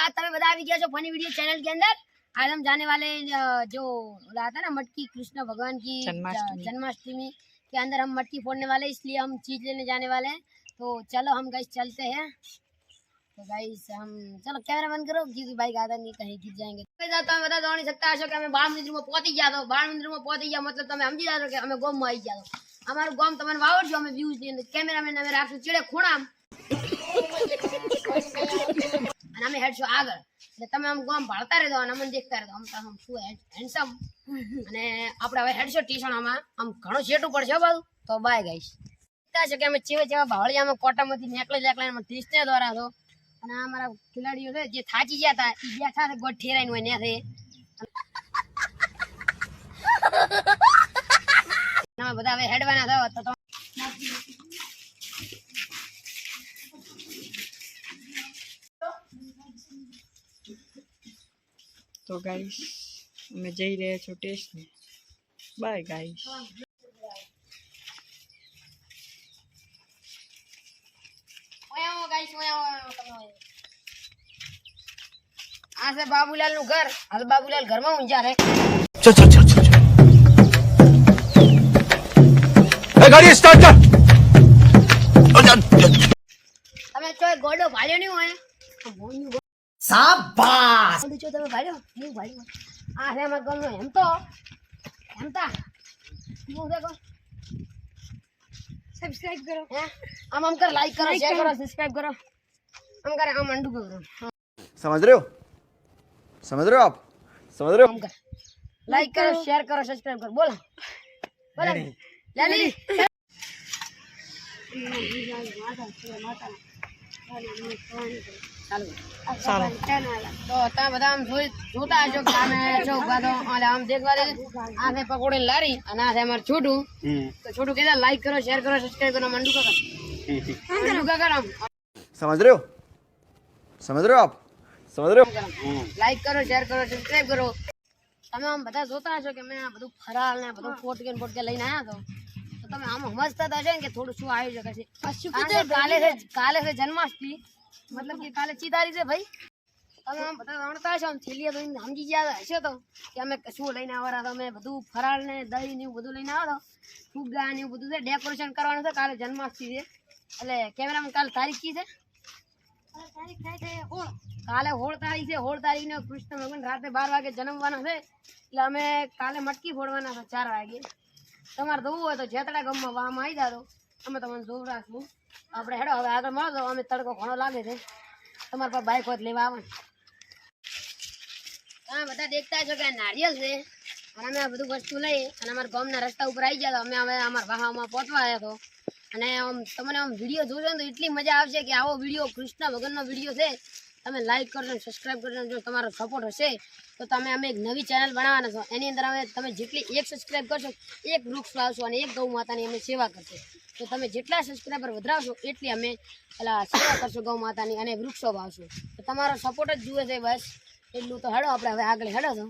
आज तमें बता भी गया जो फनी वीडियो चैनल के अंदर आज हम जाने वाले जो था ना मटकी कृष्ण भगवान की जन्माष्टमी के अंदर हम मटकी फोड़ने वाले, इसलिए हम चीज लेने जाने वाले हैं। तो चलो हम गाइस चलते हैं। तो गाइस हम चलो कैमरा बंद करो क्योंकि बाइक आधा नहीं कहीं गिर जाएंगे। तो बता दो नहीं सकता हशो कि हमें बाल मंदिर में पहुंची गया तो बाल मंदिर में पहुंची गया मतलब તમે સમજી જાજો કે અમે ગોમ માં આવી ગયા તો અમારું ગોમ તમને વાવડજો અમે વ્યૂઝ ની કેમેરામેન અમે રાખશું ચેડે ખૂણામ અને અમે હેડશો આગળ એટલે તમે આમ ગોમ ભાળતા રહેજો અને અમને દેખતા રહેજો આમ તો આમ શું હેન્ડસમ અને આપણે હવે હેડશો ટીશણામાં આમ ઘણો શેટું પડશે બાજુ તો બાય ગાઈસ છે કે અમે ચેવા ચેવા ભાળિયામાં કોટામાંથી નેકળે ટીસ્ટને દ્વારા તો અને આ અમારા ખેલાડીઓ છે જે થાચી ગયા હતા એ બેઠા છે ગોઠ ઠેરાઈને હોય ને તમે બધા હવે હેડવાના થાવ તો तो गाइस मैं जई रहे छो टेस्ट में बाय गाइस आ से बाबूलाल नु घर आज बाबूलाल घर में ऊंचा रे चल चल चल चल ए गाड़ी स्टार्ट कर તમે ચોય ગોડો ભાળ્યો નહીં હોય शाबाश જો તમે ભાળ્યો નહીં ભાળ્યો આ રે અમાર ગમનો એમ તો એમતા હું દેખો સબસ્ક્રાઇબ કરો હે આમ કર લાઈક કરો શેર કરો સબસ્ક્રાઇબ કરો આમ કરે આમ અંડુ કરો समझ रहे हो आप समझ रहे हो आम कर लाइक करो शेयर करो सब्सक्राइब करो बोला बोला लाली ચાલો તો તા બધા આમ જોતા હશો કે અમે જો ઉભા તો આમ દેખવા દે આ છે પકોડી લારી અને આ છે અમાર છોટું તો છોટું કહેતા લાઈક કરો શેર કરો સબસ્ક્રાઇબ કરો મંડુ કરો समझ रहे हो आप समझ रहे हो લાઈક કરો શેર કરો સબસ્ક્રાઇબ કરો તમે આમ બધા જોતા હશો કે મેં આ બધું ફરાળ ને બધું ફોટકે લઈને આવ્યા તો તમે આમ સમજતા હશો કે થોડું શું આયોજન છે કાલે છે જન્માષ્ટમી मतलब कि काले चीतारी से भाई તમે આમ બધા જાણતા હશો આમ થેલીએ તો સમજી ગયા હશો તો કે અમે શું લઈને આવરા તો અમે બધું ફરાળ ને દહીં ને બધું લઈને આવ્યા ફુગ્ગા ને બધું છે ડેકોરેશન કરવાનું છે કાલે જન્માષ્ટમી છે એટલે કેમેરામાં કાલે તારીખ કી છે કાલે 16 તારીખ છે 16 તારીખને કૃષ્ણ ભગવાન રાતે 12 વાગે જન્મવાના છે એટલે અમે કાલે મટકી ફોડવાના છે 4 વાગે તમારે જોવું હોય તો જેતડા ગામમાં વામ આવી જાજો અમે તમને જોવું રાખશું આપણે હેડો હવે આગળ મળો અમે તડકો ઘણો લાગે છે તમારા પર બાઈક હોત લેવા આવે તમે બધા દેખતા છો કે નારિયેલ છે અને અમે આ બધું વસ્તુ લઈ અને અમારા ગામના રસ્તા ઉપર આવી ગયા તો અમે હવે અમારા વાહામાં પહોંચવા આવ્યા તો અને આમ તમને આમ વિડીયો જોશો ને તો એટલી મજા આવશે કે આવો વિડીયો કૃષ્ણ ભગવાનનો વિડીયો છે તમે લાઈક કરજો સબસ્ક્રાઈબ કરજો જો તમારો સપોર્ટ હશે તો તમે અમે એક નવી ચેનલ બનાવવાના છો એની અંદર અમે તમે જેટલી એક સબસ્ક્રાઈબ કરશો એક વૃક્ષ લાવશો અને એક ગૌ માતાની અમે સેવા કરશો તો તમે જેટલા સબસ્ક્રાઈબર વધારશો એટલી અમે સેવા કરશો ગૌ માતાની અને વૃક્ષો વાવશો તો તમારો સપોર્ટ જ જુએ છે બસ એટલું તો હેડો આપણે હવે આગળ હેડો છો